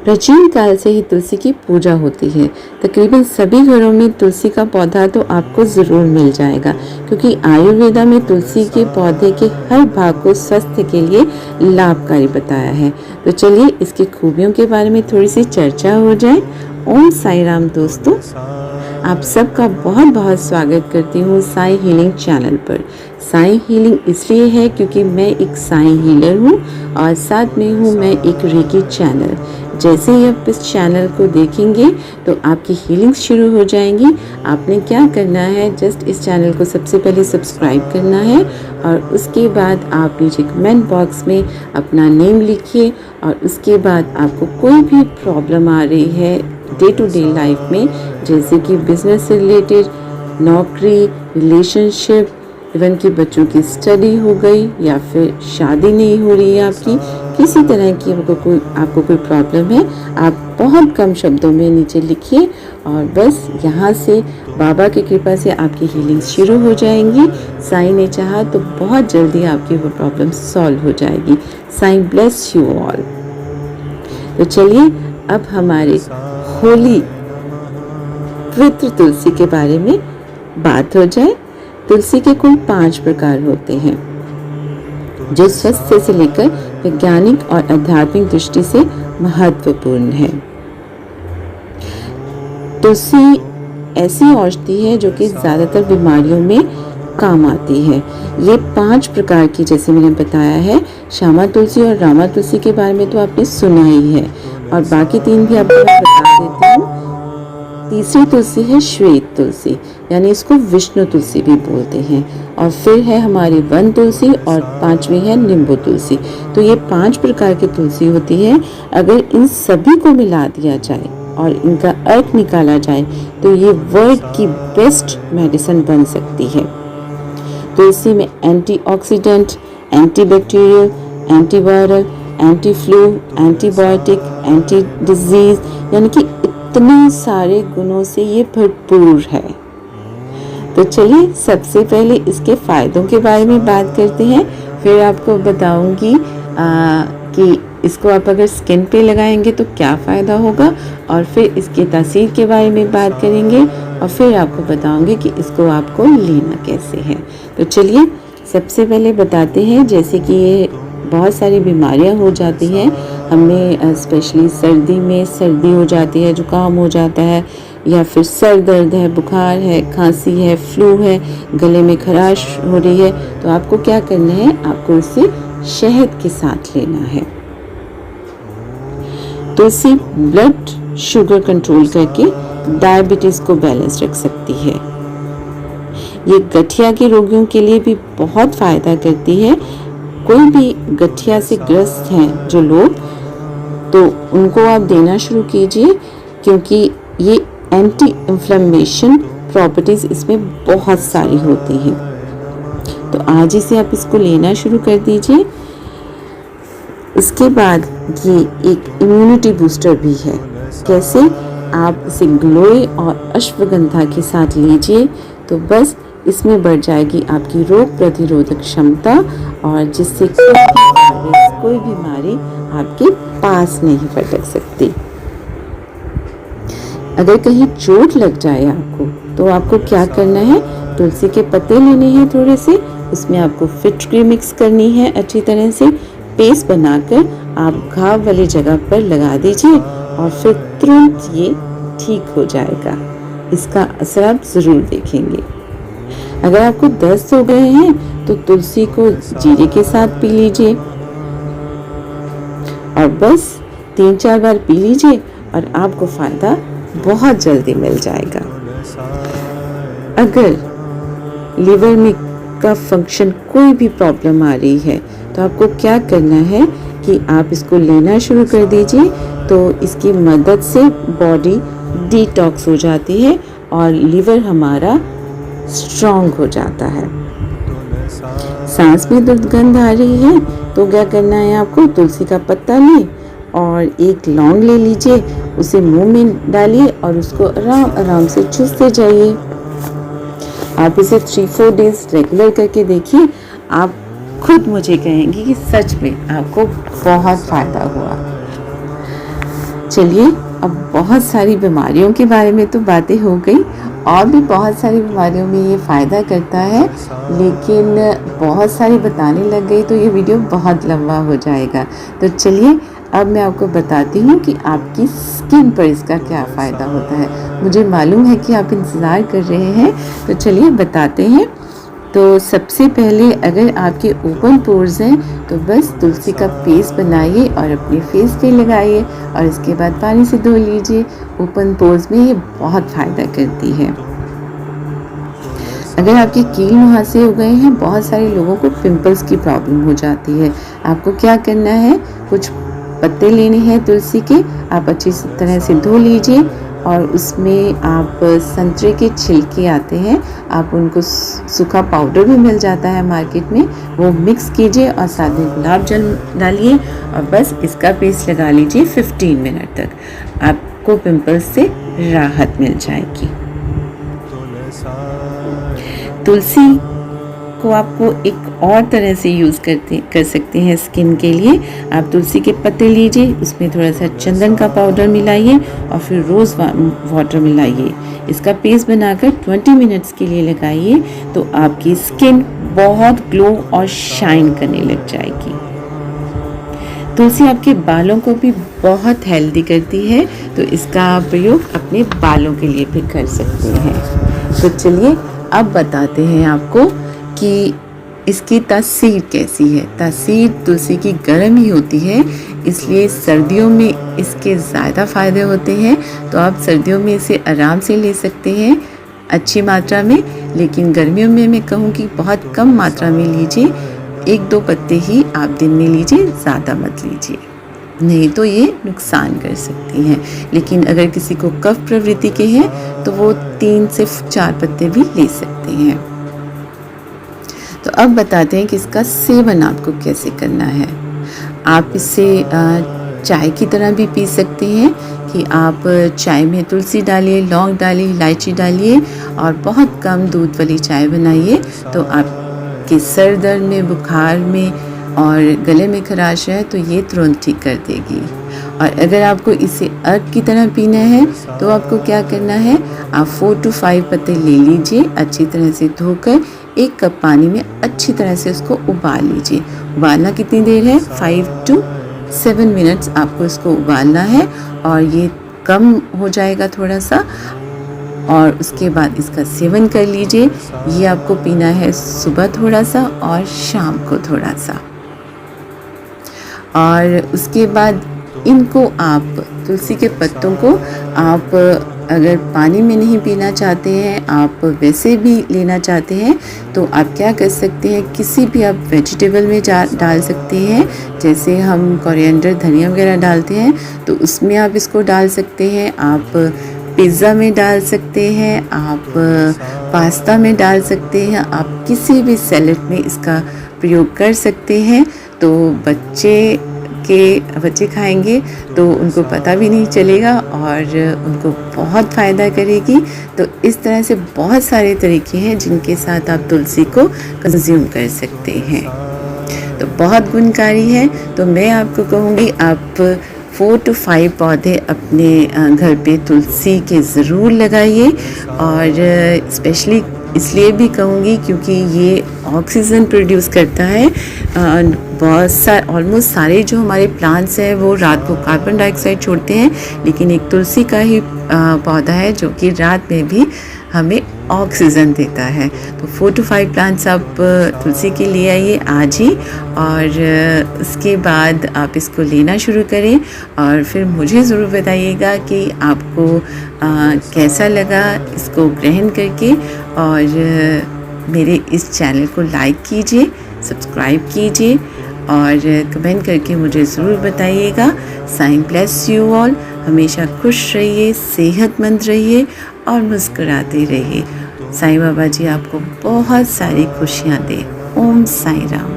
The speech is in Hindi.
प्राचीन काल से ही तुलसी की पूजा होती है। तकरीबन सभी घरों में तुलसी का पौधा तो आपको ज़रूर मिल जाएगा, क्योंकि आयुर्वेदा में तुलसी के पौधे के हर भाग को स्वास्थ्य के लिए लाभकारी बताया है। तो चलिए इसकी खूबियों के बारे में थोड़ी सी चर्चा हो जाए। ओम साई राम दोस्तों, आप सबका बहुत बहुत स्वागत करती हूँ साई हीलिंग चैनल पर। साई हीलिंग इसलिए है क्योंकि मैं एक साई हीलर हूँ और साथ में हूँ मैं एक रेकी चैनल। जैसे ही आप इस चैनल को देखेंगे तो आपकी हीलिंग शुरू हो जाएंगी। आपने क्या करना है, जस्ट इस चैनल को सबसे पहले सब्सक्राइब करना है और उसके बाद आप नीचे कमेंट बॉक्स में अपना नेम लिखिए। और उसके बाद आपको कोई भी प्रॉब्लम आ रही है डे टू डे लाइफ में, जैसे कि बिजनेस से रिलेटेड, नौकरी, रिलेशनशिप, इवन कि बच्चों की स्टडी हो गई या फिर शादी नहीं हो रही है आपकी, किसी तरह की आपको कोई प्रॉब्लम है, आप बहुत कम शब्दों में नीचे लिखिए और बस यहाँ से बाबा की कृपा से आपकी हीलिंग शुरू हो जाएंगी। साईं ने चाहा तो बहुत जल्दी आपकी वो प्रॉब्लम सॉल्व हो जाएगी। Sai bless you all. तो चलिए अब हमारे होली पवित्र तुलसी के बारे में बात हो जाए। तुलसी के कुल 5 प्रकार होते हैं जो स्वास्थ्य से लेकर वैज्ञानिक और आध्यात्मिक दृष्टि से महत्वपूर्ण है। तुलसी ऐसी औषधि है जो कि ज्यादातर बीमारियों में काम आती है। ये 5 प्रकार की, जैसे मैंने बताया है, श्यामा तुलसी और रामा तुलसी के बारे में तो आपने सुना ही है और बाकी 3 भी आपको मैं बता देती हूँ। तीसरी तुलसी है श्वेत तुलसी, यानी इसको विष्णु तुलसी भी बोलते हैं। और फिर है हमारी वन तुलसी और 5वीं है नींबू तुलसी। तो ये 5 प्रकार की तुलसी होती है। अगर इन सभी को मिला दिया जाए और इनका अर्क निकाला जाए तो ये वर्ल्ड की बेस्ट मेडिसिन बन सकती है। तुलसी में antioxidant, antibacterial, antiviral, anti flu, antibiotic, anti disease, यानी कि इतने सारे गुणों से ये भरपूर है। तो चलिए सबसे पहले इसके फायदों के बारे में बात करते हैं, फिर आपको बताऊंगी कि इसको आप अगर स्किन पे लगाएंगे तो क्या फ़ायदा होगा, और फिर इसकी तासीर के बारे में बात करेंगे और फिर आपको बताऊंगी कि इसको आपको लेना कैसे है। तो चलिए सबसे पहले बताते हैं, जैसे कि ये बहुत सारी बीमारियां हो जाती हैं हमें, स्पेशली सर्दी में सर्दी हो जाती है, जुकाम हो जाता है, या फिर सर दर्द है, बुखार है, खांसी है, फ्लू है, गले में खराश हो रही है, तो आपको क्या करना है, आपको इसे शहद के साथ लेना है। तुलसी ब्लड शुगर कंट्रोल करके डायबिटीज को बैलेंस रख सकती है। ये गठिया के रोगियों के लिए भी बहुत फायदा करती है। कोई भी गठिया से ग्रस्त हैं जो लोग, तो उनको आप देना शुरू कीजिए, क्योंकि ये एंटी इन्फ्लेमेशन प्रॉपर्टीज इसमें बहुत सारी होती हैं। तो आज ही से आप इसको लेना शुरू कर दीजिए। इसके बाद ये एक इम्यूनिटी बूस्टर भी है। कैसे? आप इसे ग्लोए और अश्वगंधा के साथ लीजिए तो बस इसमें बढ़ जाएगी आपकी रोग प्रतिरोधक क्षमता, और जिससे कोई बीमारी आपके पास नहीं फटक सकती। अगर कहीं चोट लग जाए आपको, तो आपको क्या करना है, तुलसी के पत्ते लेने हैं थोड़े से, उसमें आपको फिटकरी मिक्स करनी है अच्छी तरह से, पेस्ट बनाकर आप घाव वाली जगह पर लगा दीजिए और फिर तुरंत ये ठीक हो जाएगा। इसका असर आप जरूर देखेंगे। अगर आपको दस्त हो गए हैं तो तुलसी को जीरे के साथ पी लीजिए और बस 3-4 बार पी लीजिए और आपको फायदा बहुत जल्दी मिल जाएगा। अगर लिवर में का फंक्शन कोई भी प्रॉब्लम आ रही है तो आपको क्या करना है कि आप इसको लेना शुरू कर दीजिए। तो इसकी मदद से बॉडी डिटॉक्स हो जाती है और लिवर हमारा स्ट्रॉन्ग हो जाता है। सांस में दुर्गंध आ रही है तो क्या करना है, आपको तुलसी का पत्ता लें और एक लौंग ले लीजिए, उसे मुंह में डालिए और उसको आराम आराम से चूसते जाइए। आप इसे 3-4 डेज रेगुलर करके देखिए, आप खुद मुझे कहेंगे कि सच में आपको बहुत फायदा हुआ। चलिए, अब बहुत सारी बीमारियों के बारे में तो बातें हो गई, और भी बहुत सारी बीमारियों में ये फ़ायदा करता है, लेकिन बहुत सारी बताने लग गई तो ये वीडियो बहुत लंबा हो जाएगा। तो चलिए, अब मैं आपको बताती हूँ कि आपकी स्किन पर इसका क्या फ़ायदा होता है। मुझे मालूम है कि आप इंतज़ार कर रहे हैं, तो चलिए बताते हैं। तो सबसे पहले, अगर आपके ओपन पोर्स हैं तो बस तुलसी का पेस्ट बनाइए और अपने फेस पे लगाइए, और इसके बाद पानी से धो लीजिए। ओपन पोर्स में ये बहुत फ़ायदा करती है। अगर आपके कील मुहासे हो गए हैं, बहुत सारे लोगों को पिंपल्स की प्रॉब्लम हो जाती है। आपको क्या करना है, कुछ पत्ते लेने हैं तुलसी के, आप अच्छी तरह से धो लीजिए, और उसमें आप संतरे के छिलके आते हैं, आप उनको सूखा पाउडर भी मिल जाता है मार्केट में, वो मिक्स कीजिए और साथ में गुलाब जल डालिए, और बस इसका पेस्ट लगा लीजिए 15 मिनट तक। आपको पिंपल्स से राहत मिल जाएगी। तुलसी को आपको एक और तरह से यूज़ कर सकते हैं स्किन के लिए। आप तुलसी के पत्ते लीजिए, उसमें थोड़ा सा चंदन का पाउडर मिलाइए और फिर रोज़ वाटर मिलाइए। इसका पेस्ट बनाकर 20 मिनट्स के लिए लगाइए, तो आपकी स्किन बहुत ग्लो और शाइन करने लग जाएगी। तुलसी आपके बालों को भी बहुत हेल्दी करती है, तो इसका प्रयोग अपने बालों के लिए भी कर सकते हैं। तो चलिए, अब बताते हैं आपको कि इसकी तासीर कैसी है। तासीर तुलसी की गर्म ही होती है, इसलिए सर्दियों में इसके ज़्यादा फ़ायदे होते हैं। तो आप सर्दियों में इसे आराम से ले सकते हैं अच्छी मात्रा में, लेकिन गर्मियों में मैं कहूँ कि बहुत कम मात्रा में लीजिए। 1-2 पत्ते ही आप दिन में लीजिए, ज़्यादा मत लीजिए, नहीं तो ये नुकसान कर सकती हैं। लेकिन अगर किसी को कफ प्रवृत्ति के हैं तो वो 3 से 4 पत्ते भी ले सकते हैं। तो अब बताते हैं कि इसका सेवन आपको कैसे करना है। आप इसे चाय की तरह भी पी सकते हैं, कि आप चाय में तुलसी डालिए, लौंग डालिए, इलायची डालिए और बहुत कम दूध वाली चाय बनाइए, तो आपके सर दर्द में, बुखार में और गले में खराश है तो ये तुरंत ठीक कर देगी। और अगर आपको इसे अर्क की तरह पीना है तो आपको क्या करना है, आप 4 to 5 पत्ते ले लीजिए, अच्छी तरह से धोकर 1 कप पानी में अच्छी तरह से उसको उबाल लीजिए। उबालना कितनी देर है, 5 to 7 मिनट्स आपको इसको उबालना है, और ये कम हो जाएगा थोड़ा सा, और उसके बाद इसका सेवन कर लीजिए। ये आपको पीना है सुबह थोड़ा सा और शाम को थोड़ा सा। और उसके बाद इनको आप, तुलसी के पत्तों को आप अगर पानी में नहीं पीना चाहते हैं, आप वैसे भी लेना चाहते हैं, तो आप क्या कर सकते हैं, किसी भी आप वेजिटेबल में डाल सकते हैं। जैसे हम कोरिएंडर, धनिया वगैरह डालते हैं, तो उसमें आप इसको डाल सकते हैं। आप पिज़्ज़ा में डाल सकते हैं, आप पास्ता में डाल सकते हैं, आप किसी भी सैलेड में इसका प्रयोग कर सकते हैं। तो बच्चे खाएंगे तो उनको पता भी नहीं चलेगा और उनको बहुत फ़ायदा करेगी। तो इस तरह से बहुत सारे तरीके हैं जिनके साथ आप तुलसी को कंज्यूम कर सकते हैं, तो बहुत गुणकारी है। तो मैं आपको कहूँगी, आप 4 to 5 पौधे अपने घर पे तुलसी के ज़रूर लगाइए। और स्पेशली इसलिए भी कहूँगी क्योंकि ये ऑक्सीजन प्रोड्यूस करता है। ऑलमोस्ट सारे जो हमारे प्लांट्स हैं वो रात को कार्बन डाइऑक्साइड छोड़ते हैं, लेकिन एक तुलसी का ही पौधा है जो कि रात में भी हमें ऑक्सीजन देता है। तो 4 to 5 प्लांट्स आप तुलसी के लिए आइए आज ही, और उसके बाद आप इसको लेना शुरू करें और फिर मुझे ज़रूर बताइएगा कि आपको कैसा लगा इसको ग्रहण करके। और मेरे इस चैनल को लाइक कीजिए, सब्सक्राइब कीजिए और कमेंट करके मुझे ज़रूर बताइएगा। Sai bless you all. हमेशा खुश रहिए, सेहतमंद रहिए और मुस्कुराते रहिए। साईं बाबा जी आपको बहुत सारी खुशियाँ दें। ओम साईं राम।